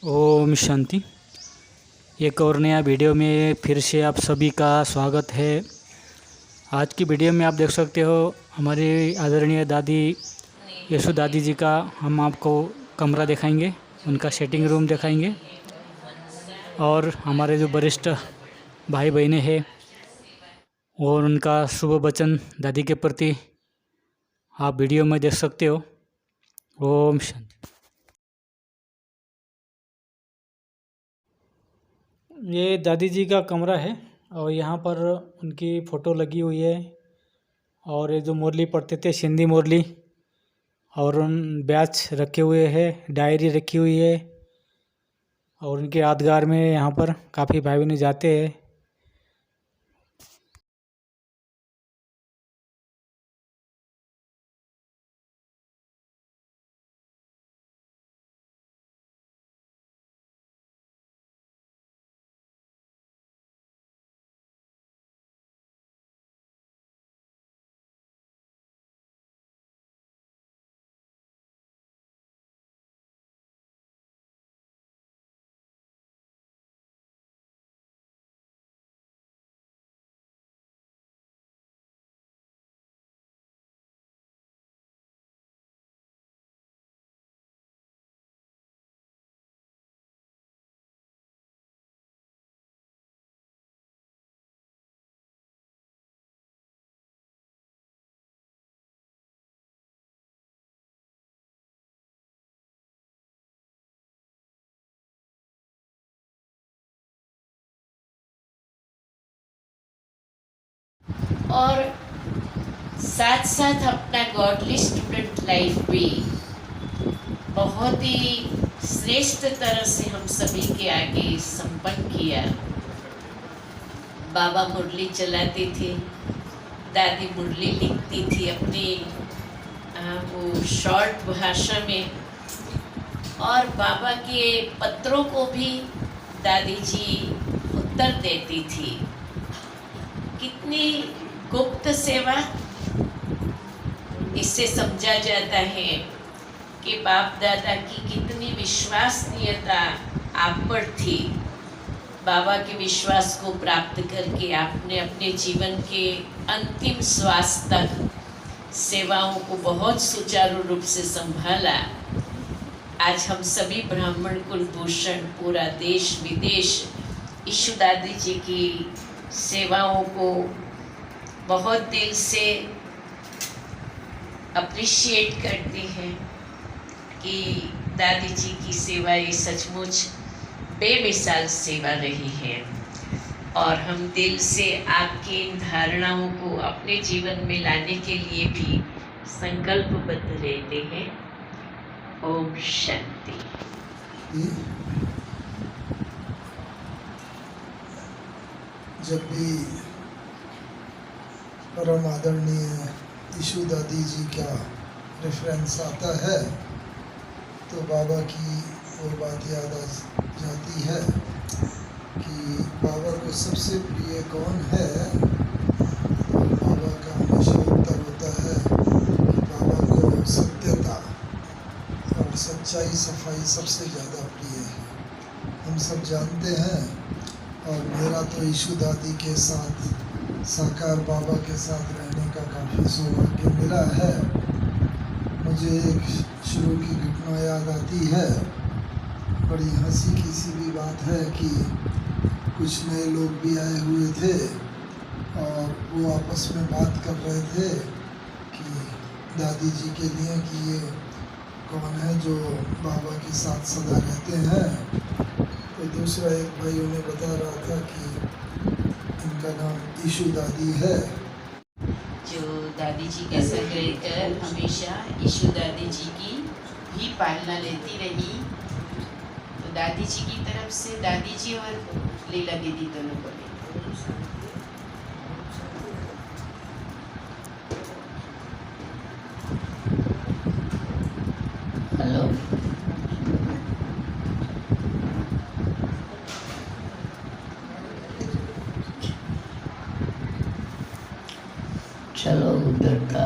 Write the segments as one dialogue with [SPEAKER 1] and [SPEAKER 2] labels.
[SPEAKER 1] ओम शांति। एक और नया वीडियो में फिर से आप सभी का स्वागत है। आज की वीडियो में आप देख सकते हो हमारी आदरणीय दादी यशु दादी जी का हम आपको कमरा दिखाएंगे, उनका सेटिंग रूम दिखाएंगे और हमारे जो वरिष्ठ भाई बहनें हैं और उनका शुभ वचन दादी के प्रति आप वीडियो में देख सकते हो। ओम शांति। ये दादी जी का कमरा है और यहाँ पर उनकी फ़ोटो लगी हुई है और ये जो मुरली पढ़ते थे सिंधी मुरली और उन बैच रखे हुए हैं, डायरी रखी हुई है और उनके यादगार में यहाँ पर काफ़ी भाई बहन जाते हैं।
[SPEAKER 2] और साथ साथ अपना गॉडली स्टूडेंट लाइफ भी बहुत ही श्रेष्ठ तरह से हम सभी के आगे संपन्न किया। बाबा मुरली चलाते थे, दादी मुरली लिखती थी अपने वो शॉर्ट भाषा में और बाबा के पत्रों को भी दादी जी उत्तर देती थी। कितनी गुप्त सेवा, इससे समझा जाता है कि बाप दादा की कितनी विश्वसनीयता आप पर थी। बाबा के विश्वास को प्राप्त करके आपने अपने जीवन के अंतिम श्वास तक सेवाओं को बहुत सुचारू रूप से संभाला। आज हम सभी ब्राह्मण कुलभूषण पूरा देश विदेश यशु दादी जी की सेवाओं को बहुत दिल से अप्रिशिएट करते हैं कि दादी जी की सेवा ये सचमुच बेमिसाल सेवा रही है और हम दिल से आपकी इन धारणाओं को अपने जीवन में लाने के लिए भी संकल्पबद्ध रहते हैं। ओम शांति।
[SPEAKER 3] जब भी परम आदरणीय यशु दादी जी का रेफरेंस आता है तो बाबा की वो बात याद आ जाती है कि बाबा को सबसे प्रिय कौन है। बाबा का हमेशा उत्तर होता है कि बाबा को सत्यता और सच्चाई सफाई सबसे ज़्यादा प्रिय है। हम सब जानते हैं और मेरा तो यशु दादी के साथ साकार बाबा के साथ रहने का काफ़ी सौभाग्य मिला है। मुझे एक शुरू की घटना याद आती है। बड़ी हंसी की सी भी बात है कि कुछ नए लोग भी आए हुए थे और वो आपस में बात कर रहे थे कि दादी जी के लिए कि ये कौन है जो बाबा के साथ सदा रहते हैं। तो दूसरा एक भाई उन्हें बता रहा था कि इनका नाम यशु दादी है।
[SPEAKER 2] जो दादी जी का संग रहकर हमेशा यशु दादी जी की भी पालना लेती रही। तो दादी जी की तरफ से दादी जी और लीला दीदी दोनों को हेलो। चलो उधर का।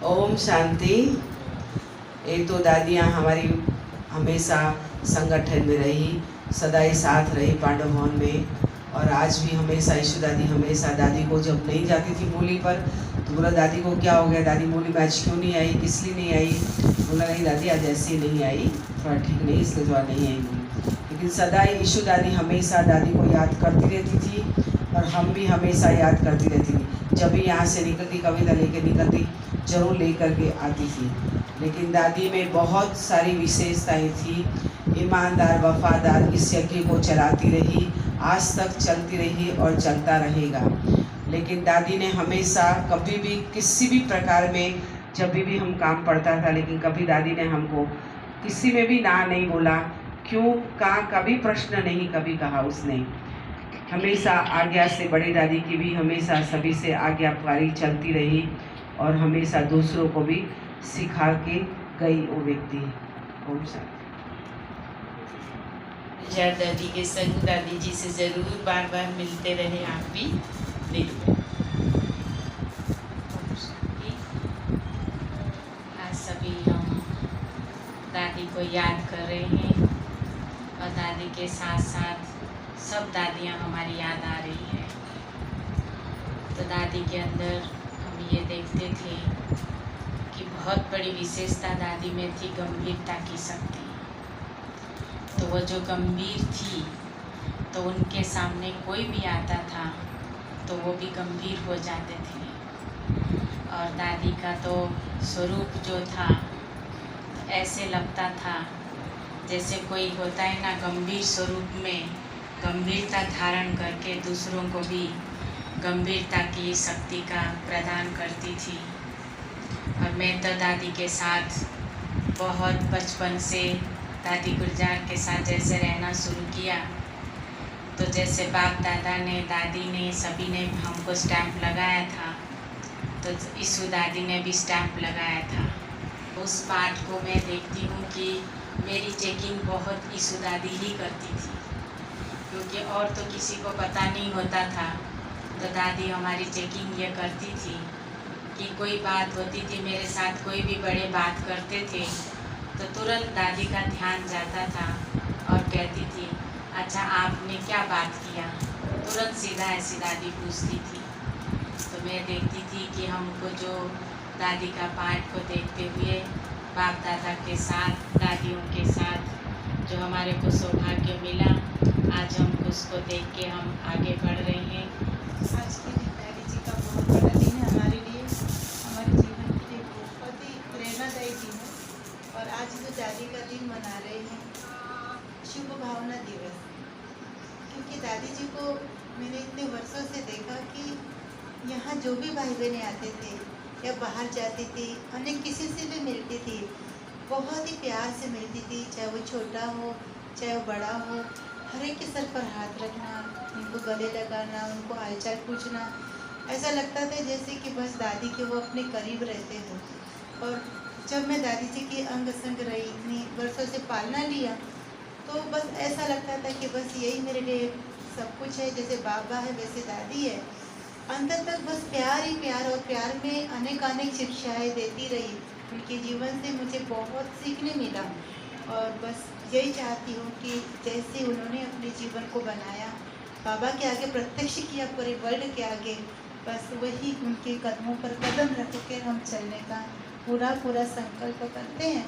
[SPEAKER 4] ओम शांति। ये तो दादियाँ हमारी हमेशा संगठन में रही, सदा ही साथ रही पांडव भवन में। और आज भी हमेशा यशु दादी हमेशा, दादी को जब नहीं जाती थी मूली पर तो बोला दादी को क्या हो गया, दादी मूली में आज क्यों नहीं आई, किस लिए नहीं आई? बोला नहीं दादी आज ऐसे ही नहीं आई, थोड़ा ठीक नहीं इसलिए थोड़ा नहीं आई मूली। लेकिन सदा ही यशु दादी हमेशा दादी को याद करती रहती थी और हम भी हमेशा याद करती रहती थी। जब भी यहाँ से निकलती, कविता लेकर निकलती, जरूर लेकर के आती थी। लेकिन दादी में बहुत सारी विशेषताएं थी। ईमानदार, वफादार, इस यज्ञ को चलाती रही, आज तक चलती रही और चलता रहेगा। लेकिन दादी ने हमेशा कभी भी किसी भी प्रकार में, जब भी हम काम पड़ता था, लेकिन कभी दादी ने हमको किसी में भी ना नहीं बोला, क्यों कहा, कभी प्रश्न नहीं कभी कहा उसने। हमेशा आज्ञा से, बड़ी दादी की भी हमेशा सभी से आज्ञाकारी चलती रही और हमेशा दूसरों को भी सिखा के गई वो व्यक्ति। ओम शांति।
[SPEAKER 2] जय दादी के संग दादी जी से ज़रूर बार बार मिलते रहे, आप भी मिलते। आज सभी हम दादी को याद कर रहे हैं और दादी के साथ साथ सब दादियाँ हमारी याद आ रही है। तो दादी के अंदर हम ये देखते थे कि बहुत बड़ी विशेषता दादी में थी, गंभीरता की शक्ति। तो वो जो गंभीर थी तो उनके सामने कोई भी आता था तो वो भी गंभीर हो जाते थे। और दादी का तो स्वरूप जो था ऐसे लगता था जैसे कोई होता है ना, गंभीर स्वरूप में गंभीरता धारण करके दूसरों को भी गंभीरता की शक्ति का प्रदान करती थी। और मैं तो दादी के साथ बहुत बचपन से, दादी गुलजार के साथ जैसे रहना शुरू किया, तो जैसे बाप दादा ने, दादी ने, सभी ने हमको स्टैंप लगाया था, तो यशु दादी ने भी स्टैंप लगाया था। उस बात को मैं देखती हूँ कि मेरी चेकिंग बहुत यशु दादी ही करती थी, क्योंकि और तो किसी को पता नहीं होता था। तो दादी हमारी चेकिंग ये करती थी कि कोई बात होती थी, मेरे साथ कोई भी बड़े बात करते थे तो तुरंत दादी का ध्यान जाता था और कहती थी अच्छा आपने क्या बात किया, तुरंत सीधा ऐसी दादी पूछती थी। तो मैं देखती थी कि हमको जो दादी का पाठ को देखते हुए बाप दादा के साथ, दादियों के साथ जो हमारे को सौभाग्य मिला, आज हम उसको देख के हम आगे बढ़ रहे हैं।
[SPEAKER 5] आज के दिन दादी जी का बहुत बड़ा दिन है हमारे लिए, हमारे जीवन के लिए बहुत ही प्रेरणादायी दिन है। और आज जो दादी का दिन मना रहे हैं, शुभ भावना दिवस, क्योंकि दादी जी को मैंने इतने वर्षों से देखा कि यहाँ जो भी भाई बहनें आते थे या बाहर जाती थी, उन्हें किसी से भी मिलती थी, बहुत ही प्यार से मिलती थी, चाहे वो छोटा हो चाहे वो बड़ा हो, हर एक के सर पर हाथ रखना, उनको गले लगाना, उनको हालचाल पूछना, ऐसा लगता था जैसे कि बस दादी के वो अपने करीब रहते हो। और जब मैं दादी जी की अंग संग रही, इतनी वर्षों से पालना लिया, तो बस ऐसा लगता था कि बस यही मेरे लिए सब कुछ है, जैसे बाबा है वैसे दादी है। अंदर तक बस प्यार ही प्यार, और प्यार में अनेक शिक्षाएं देती रही। उनके जीवन से मुझे बहुत सीखने मिला और बस यही चाहती हूँ कि जैसे उन्होंने अपने जीवन को बनाया, बाबा के आगे प्रत्यक्ष किया, पूरे वर्ल्ड के आगे, बस वही उनके कदमों पर कदम रख के हम चलने का पूरा संकल्प करते हैं।